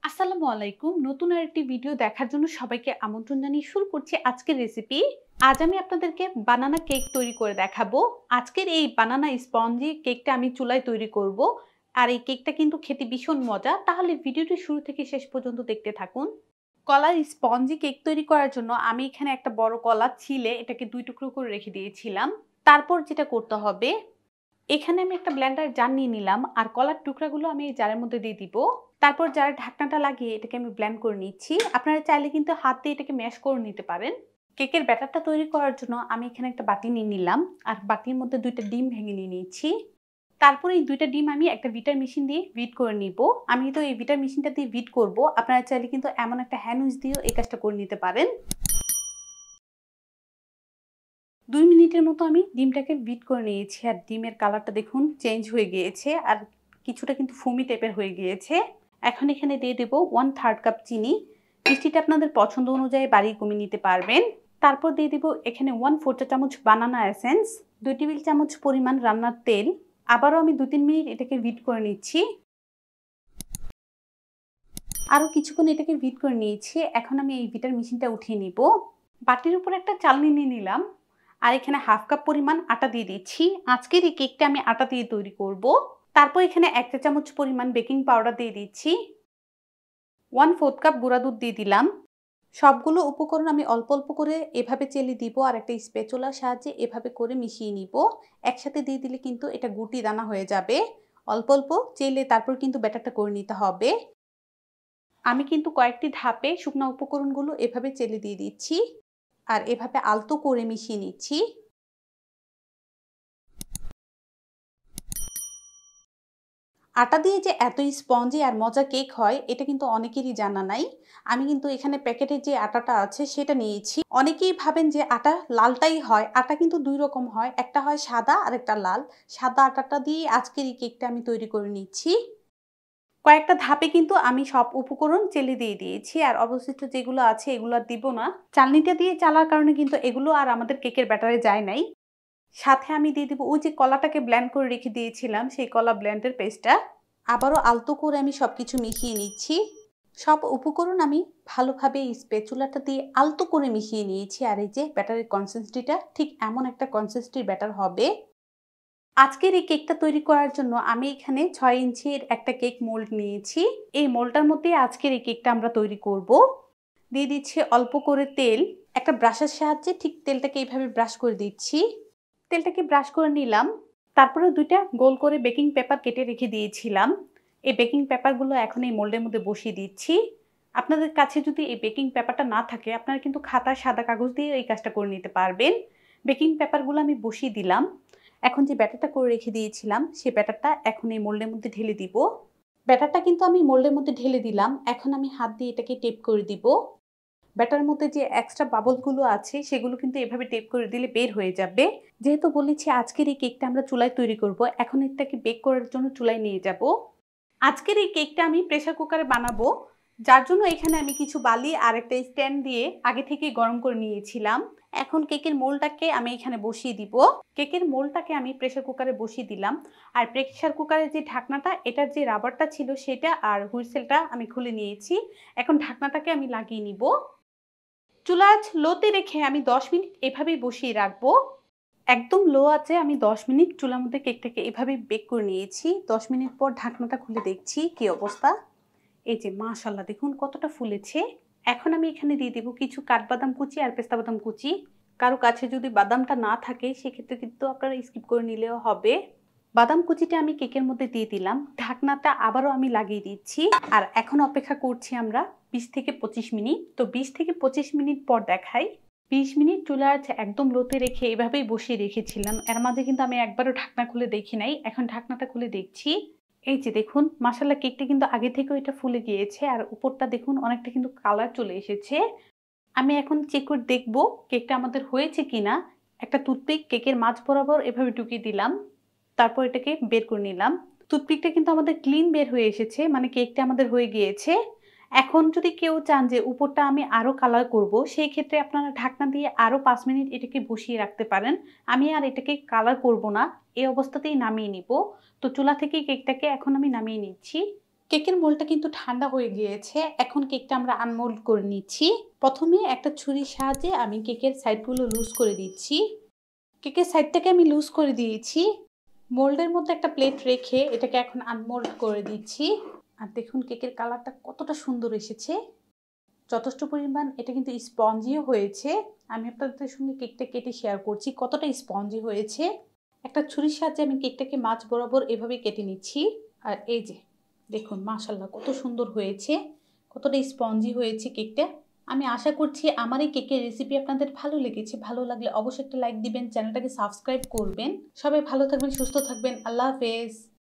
আসসালামু আলাইকুম। নতুন আরেকটি ভিডিও দেখার জন্য সবাইকে আমন্ত্রণ জানিয়ে শুরু করছি আজকের রেসিপি। আজ আমি আপনাদেরকে বানানা কেক তৈরি করে দেখাবো। আজকের এই বানানা স্পঞ্জি কেকটা আমি চুলায় তৈরি করব। আর এই কেকটা কিন্তু খেতে ভীষণ মজা। তাহলে ভিডিওটি শুরু থেকে শেষ পর্যন্ত দেখতে থাকুন। কলার স্পঞ্জি কেক তৈরি করার জন্য আমি এখানে একটা বড় কলা ছিলে এটাকে 2 টুকরো করে রেখে দিয়েছিলাম। তারপর যেটা করতে হবে, এখানে আমি একটা ব্লেন্ডার জার নিয়ে নিলাম আর কলার টুকরাগুলো আমি এই জারের মধ্যে দিয়ে দিব। তারপর জারের ঢাকনাটা লাগিয়ে এটাকে আমি ব্লেন্ড করে নিচ্ছি। আপনারা চাইলে কিন্তু হাত দিয়ে এটাকে ম্যাশ করে নিতে পারেন। কেকের ব্যাটারটা তৈরি করার জন্য আমি এখানে একটা বাটি নিয়ে নিলাম আর বাটির মধ্যে 2টা ডিম ভেঙে নিয়ে নিচ্ছি। তারপর এই 2টা ডিম আমি একটা বিটার মেশিন দিয়ে বিট করে নিব। আমি তো এই বিটার মেশিনটা দিয়ে বিট করব। আপনারা চাইলে কিন্তু এমন একটা হ্যান্ড উইচ দিয়েও এই কাজটা করে নিতে পারেন। 2 মিনিটের মতো আমি ডিমটাকে বিট করে নিয়েছি আর ডিমের কালারটা দেখুন চেঞ্জ হয়ে গিয়েছে আর কিছুটা কিন্তু ফুমি টাইপের হয়ে গিয়েছে। এখন এখানে দিয়ে দেব 1/3 কাপ চিনি। মিষ্টিটা আপনাদের পছন্দ অনুযায়ী বাড়িয়ে কমিয়ে নিতে পারবেন। তারপর দিয়ে দেব এখানে 1/4 চা চামচ বানানা এসেন্স, 2 টেবিল চামচ পরিমাণ রান্নার তেল। আবারও আমি 2-3 মিনিট এটাকে বিট করে নিচ্ছি। আরও কিছুক্ষণ এটাকে বিট করে নিয়েছি। এখন আমি এই বিটার মেশিনটা উঠিয়ে নিব। বাটির উপর একটা চালনি নিয়ে নিলাম আর এখানে 1/2 কাপ পরিমাণ আটা দিয়ে দিচ্ছি। আজকের এই কেকটা আমি আটা দিয়ে তৈরি করব। তারপর এখানে 1 চা চামচ পরিমাণ বেকিং পাউডার দিয়ে দিচ্ছি। 1/4 কাপ গুঁড়া দুধ দিয়ে দিলাম। সবগুলো উপকরণ আমি অল্প অল্প করে এভাবে চেলে দিব আর একটা স্প্যাচুলার সাহায্যে এভাবে করে মিশিয়ে নিব। একসাথে দিয়ে দিলে কিন্তু এটা গুটি দানা হয়ে যাবে। অল্প অল্প চেলে তারপর কিন্তু ব্যাটারটা করে নিতে হবে। আমি কিন্তু কয়েকটি ধাপে শুকনো উপকরণগুলো এভাবে চেলে দিয়ে দিচ্ছি আর এভাবে আলতো করে মিশিয়ে নিচ্ছি। আটা দিয়ে যে এত স্পঞ্জি আর মজা কেক হয় এটা কিন্তু অনেকেরই জানা নাই। আমি কিন্তু এখানে প্যাকেটের যে আটাটা আছে সেটা নিয়েছি। অনেকেই ভাবেন যে আটা লালটাই হয়, আটা কিন্তু 2 রকম হয়, একটা হয় সাদা আর একটা লাল। সাদা আটাটা দিয়ে আজকের এই কেকটা আমি তৈরি করে নিচ্ছি। কয়েকটা ধাপে কিন্তু আমি সব উপকরণ চেলে দিয়ে দিয়েছি আর অবশিষ্ট যেগুলো আছে এগুলো আর দিব না। চালনিটা দিয়ে চালার কারণে কিন্তু এগুলো আর আমাদের কেকের ব্যাটারে যায় নাই। সাথে আমি দিয়ে দিব ওই যে কলাটাকে ব্লেন্ড করে রেখে দিয়েছিলাম সেই কলা ব্লেন্ডের পেস্টটা। আবারও আলতো করে আমি সবকিছু মিশিয়ে নিচ্ছি। সব উপকরণ আমি ভালোভাবে এই স্প্যাচুলাটা দিয়ে আলতো করে মিশিয়ে নিয়েছি আর এই যে ব্যাটারের কনসিস্টেন্সিটা ঠিক এমন একটা কনসিস্টেন্সির ব্যাটার হবে। আজকের এই কেকটা তৈরি করার জন্য আমি এখানে 6 ইঞ্চির একটা কেক মোল্ড নিয়েছি। এই মোল্ডটার মধ্যে আজকের এই কেকটা আমরা তৈরি করব। দিয়ে দিচ্ছি অল্প করে তেল। একটা ব্রাশের সাহায্যে ঠিক তেলটাকে এইভাবে ব্রাশ করে দিচ্ছি। তেলটাকে ব্রাশ করে নিলাম। তারপরে 2টা গোল করে বেকিং পেপার কেটে রেখে দিয়েছিলাম। এই বেকিং পেপারগুলো এখন এই মোল্ডের মধ্যে বসিয়ে দিচ্ছি। আপনাদের কাছে যদি এই বেকিং পেপারটা না থাকে আপনারা কিন্তু খাতায় সাদা কাগজ দিয়ে এই কাজটা করে নিতে পারবেন। বেকিং পেপারগুলো আমি বসিয়ে দিলাম। এখন যে ব্যাটারটা করে রেখে দিয়েছিলাম সেই ব্যাটারটা এখন এই মোল্ডের মধ্যে ঢেলে দিব। ব্যাটারটা কিন্তু আমি মোল্ডের মধ্যে ঢেলে দিলাম। এখন আমি হাত দিয়ে এটাকে টেপ করে দিব। ব্যাটারের মধ্যে যে এক্সট্রা বাবলসগুলো আছে সেগুলো কিন্তু এভাবে টেপ করে দিলে বের হয়ে যাবে। যেহেতু বলেছি আজকের এই কেকটা আমরা চুলায় তৈরি করব, এখন এটাকে বেক করার জন্য চুলায় নিয়ে যাব। আজকের এই কেকটা আমি প্রেসার কুকারে বানাবো, যার জন্য এখানে আমি কিছু বালি আর একটা স্ট্যান্ড দিয়ে আগে থেকে গরম করে নিয়েছিলাম। এখন কেকের মোল্ডটাকে আমি এখানে বসিয়ে দিব। কেকের মোল্ডটাকে আমি প্রেসার কুকারে বসিয়ে দিলাম আর প্রেসার কুকারের যে ঢাকনাটা এটার যে রাবারটা ছিল সেটা আর হুইসেলটা আমি খুলে নিয়েছি। এখন ঢাকনাটাকে আমি লাগিয়ে নিব। চুলা আঁচ লোতে রেখে আমি 10 মিনিট এভাবেই বসিয়ে রাখবো। একদম লো আছে আমি 10 মিনিট চুলার মধ্যে কেকটাকে এভাবেই বেক করে নিয়েছি। 10 মিনিট পর ঢাকনাটা খুলে দেখছি কি অবস্থা। এই যে মাশাআল্লাহ দেখুন কতটা ফুলেছে। এখন আমি এখানে দিয়ে দিব কিছু কাঠবাদাম কুচি আর পেস্তা বাদাম কুচি। কারো কাছে যদি বাদামটা না থাকে সেক্ষেত্রে কিন্তু আপনারা স্কিপ করে নিলেও হবে। বাদাম কুচিটা আমি কেকের মধ্যে দিয়ে দিলাম। ঢাকনাটা আবারও আমি লাগিয়ে দিচ্ছি আর এখন অপেক্ষা করছি আমরা 20 থেকে 25 মিনিট। তো 20 থেকে 25 মিনিট পর দেখাই। 20 মিনিট চুলা আছে একদম লোতে রেখে এভাবেই বসিয়ে রেখেছিলাম। এর মাঝে কিন্তু আমি একবারও ঢাকনা খুলে দেখি নাই। এখন ঢাকনাটা খুলে দেখছি। এই যে দেখুন মাশাআল্লাহ কেকটা কিন্তু আগে থেকেও এটা ফুলে গিয়েছে আর উপরটা দেখুন অনেকটা কিন্তু কালার চলে এসেছে। আমি এখন চেক করে দেখব কেকটা আমাদের হয়েছে কিনা। একটা টুথপিক কেকের মাঝ বরাবর এভাবে ঢুকিয়ে দিলাম। তারপর এটাকে বের করে নিলাম। টুথপিকটা কিন্তু আমাদের ক্লিন বের হয়ে এসেছে, মানে কেকটা আমাদের হয়ে গিয়েছে। এখন যদি কেউ চান যে উপরটা আমি আরো কালার করব, সেই ক্ষেত্রে আপনারা ঢাকনা দিয়ে আরো 5 মিনিট এটাকে বসিয়ে রাখতে পারেন। আমি আর এটাকে কালার করব না, এই অবস্থাতেই নামিয়ে নিব। তো চুলা থেকে কেকটাকে এখন আমি নামিয়ে নিচ্ছি। কেকের মোল্ডটা কিন্তু ঠান্ডা হয়ে গিয়েছে। এখন কেকটা আমরা আনমোল্ড করে নিচ্ছি। প্রথমে একটা ছুরির সাহায্যে আমি কেকের সাইডগুলো লুজ করে দিচ্ছি। কেকের সাইডটাকে আমি লুজ করে দিয়েছি। মোল্ডের মধ্যে একটা প্লেট রেখে এটাকে এখন আনমোল্ড করে দিচ্ছি। আর দেখুন কেকের কালারটা কতটা সুন্দর এসেছে। যথেষ্ট পরিমাণ এটা কিন্তু স্পঞ্জিও হয়েছে। আমি আপনাদের সঙ্গে কেকটা কেটে শেয়ার করছি কতটা স্পঞ্জি হয়েছে। একটা ছুরির সাহায্যে আমি কেকটাকে মাঝ বরাবর এভাবে কেটে নিচ্ছি। আর এই যে দেখুন মাশাআল্লাহ কত সুন্দর হয়েছে, কতটা স্পঞ্জি হয়েছে কেকটা। আমি আশা করছি আমার এই কেকের রেসিপি আপনাদের ভালো লেগেছে। ভালো লাগলে অবশ্যই একটা লাইক দিবেন, চ্যানেলটাকে সাবস্ক্রাইব করবেন। সবাই ভালো থাকবেন, সুস্থ থাকবেন। আল্লাহ হাফেজ।